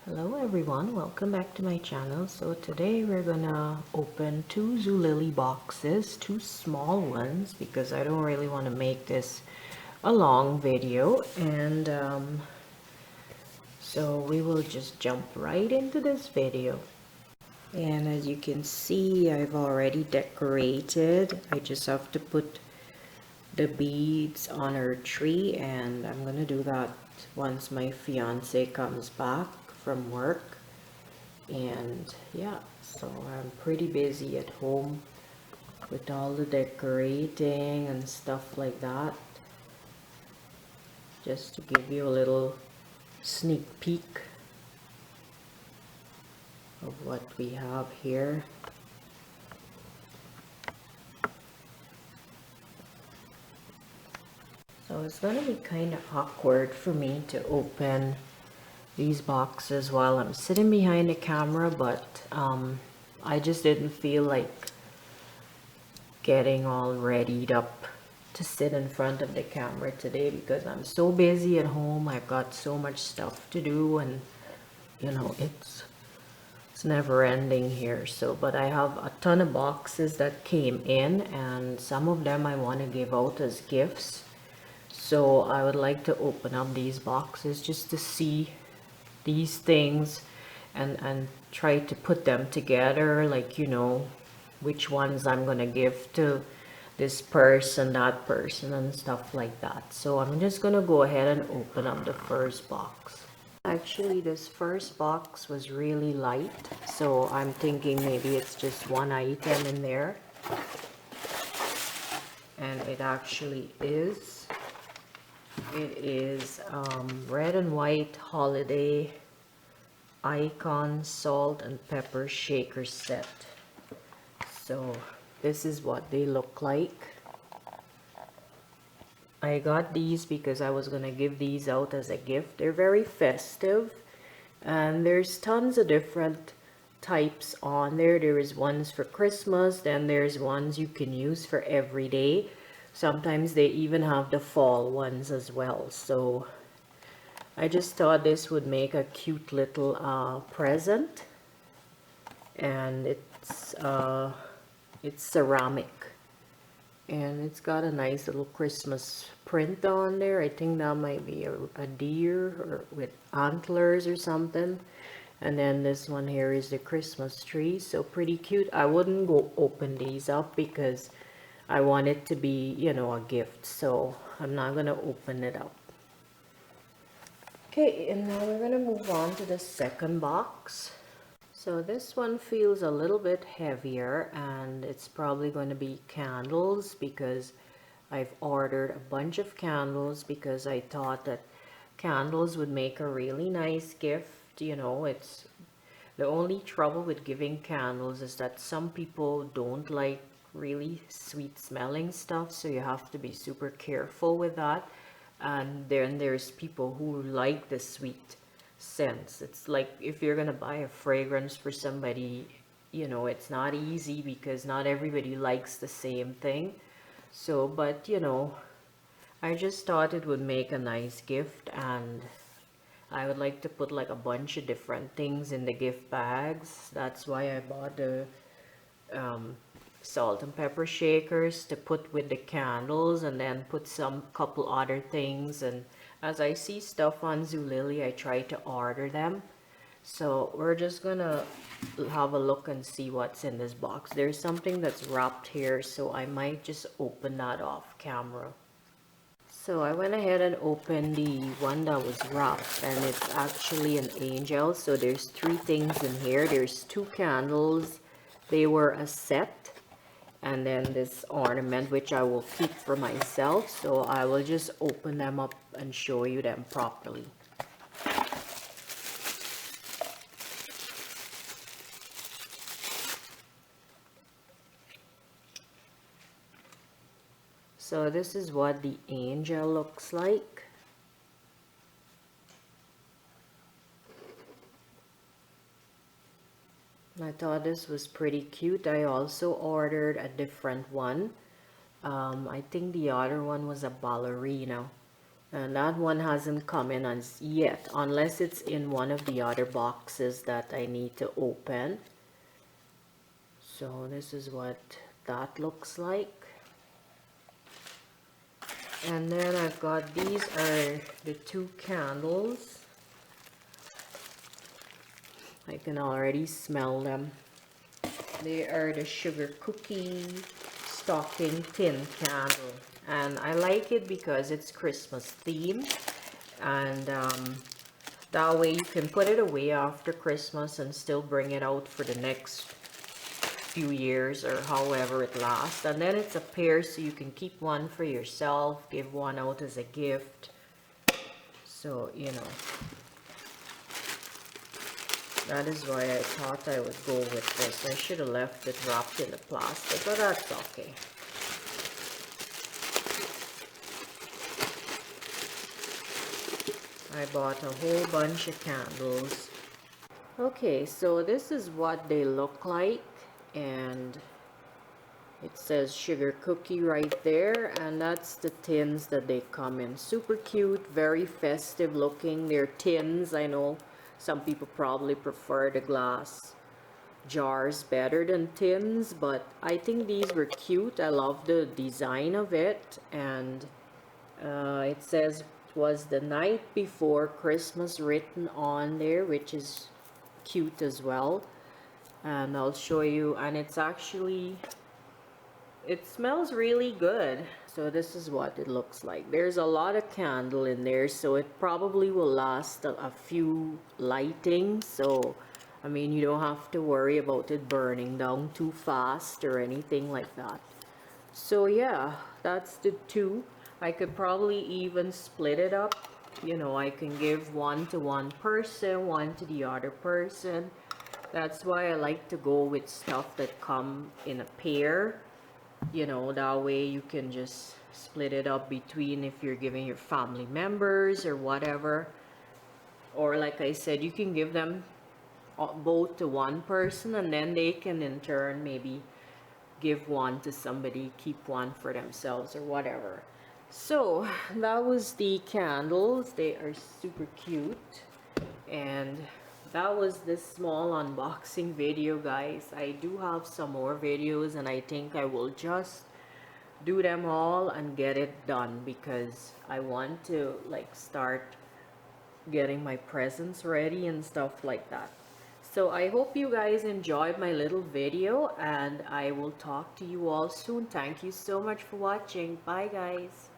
Hello everyone, welcome back to my channel. So today we're gonna open two Zulily boxes, two small ones, because I don't really want to make this a long video. And so we will just jump right into this video. And as you can see, I've already decorated. I just have to put the beads on our tree, and I'm gonna do that once my fiance comes back from work. And yeah, so I'm pretty busy at home with all the decorating and stuff like that, just to give you a little sneak peek of what we have here. So it's gonna be kind of awkward for me to open these boxes while I'm sitting behind the camera, but I just didn't feel like getting all readied up to sit in front of the camera today because I'm so busy at home. I've got so much stuff to do, and you know, it's never ending here. So but I have a ton of boxes that came in, and some of them I want to give out as gifts. So I would like to open up these boxes just to see these things and try to put them together, like, you know, which ones I'm gonna give to this person, that person, and stuff like that. So I'm just gonna go ahead and open up the first box. Actually, this first box was really light, so I'm thinking maybe it's just one item in there, and it actually is. It is red and white holiday icon salt and pepper shaker set. So this is what they look like. I got these because I was gonna give these out as a gift. They're very festive, and there's tons of different types on there. There is ones for Christmas, then there's ones you can use for every day. Sometimes they even have the fall ones as well. So I just thought this would make a cute little present, and it's ceramic, and it's got a nice little Christmas print on there. I think that might be a deer or with antlers or something. And then this one here is the Christmas tree, so pretty cute. I wouldn't go open these up because I want it to be, you know, a gift, so I'm not gonna open it up. Okay, and now we're gonna move on to the second box. So this one feels a little bit heavier, and it's probably going to be candles because I've ordered a bunch of candles because I thought that candles would make a really nice gift. You know, it's the only trouble with giving candles is that some people don't like really sweet smelling stuff, so you have to be super careful with that. And then there's people who like the sweet scents. It's like if you're gonna buy a fragrance for somebody, you know, it's not easy because not everybody likes the same thing. So, but you know, I just thought it would make a nice gift, and I would like to put like a bunch of different things in the gift bags. That's why I bought the salt and pepper shakers to put with the candles, and then put some couple other things. And as I see stuff on Zulily, I try to order them. So we're just gonna have a look and see what's in this box. There's something that's wrapped here, so I might just open that off camera. So I went ahead and opened the one that was wrapped, and it's actually an angel. So there's three things in here. There's two candles, they were a set, and then this ornament which I will keep for myself. So I will just open them up and show you them properly. So this is what the angel looks like. I thought this was pretty cute. I also ordered a different one. I think the other one was a ballerina, And that one hasn't come in as yet, unless it's in one of the other boxes that I need to open. So this is what that looks like. And then I've got, these are the 2 candles. I can already smell them. They are the sugar cookie stocking tin candle. And I like it because it's Christmas themed. And that way you can put it away after Christmas and still bring it out for the next few years or however it lasts. And then it's a pair, so you can keep one for yourself, give one out as a gift. So, you know, that is why I thought I would go with this. I should have left it wrapped in the plastic, but that's okay. I bought a whole bunch of candles. Okay, so this is what they look like, and it says sugar cookie right there, and that's the tins that they come in. Super cute, very festive looking. They're tins. I know some people probably prefer the glass jars better than tins, but I think these were cute. I love the design of it, and it says it was the night before Christmas written on there, which is cute as well. And I'll show you, and it's actually, it smells really good. So this is what it looks like. There's a lot of candle in there, so it probably will last a few lightings. So I mean, you don't have to worry about it burning down too fast or anything like that. So yeah, that's the 2. I could probably even split it up. You know, I can give one to one person, one to the other person. That's why I like to go with stuff that come in a pair. You know, that way you can just split it up between, if you're giving your family members or whatever. Or like I said, you can give them both to one person, and then they can in turn maybe give one to somebody, keep one for themselves or whatever. So that was the candles. They are super cute, and that was this small unboxing video, guys. I do have some more videos, and I think I will just do them all and get it done, because I want to like start getting my presents ready and stuff like that. So I hope you guys enjoyed my little video, and I will talk to you all soon. Thank you so much for watching. Bye, guys.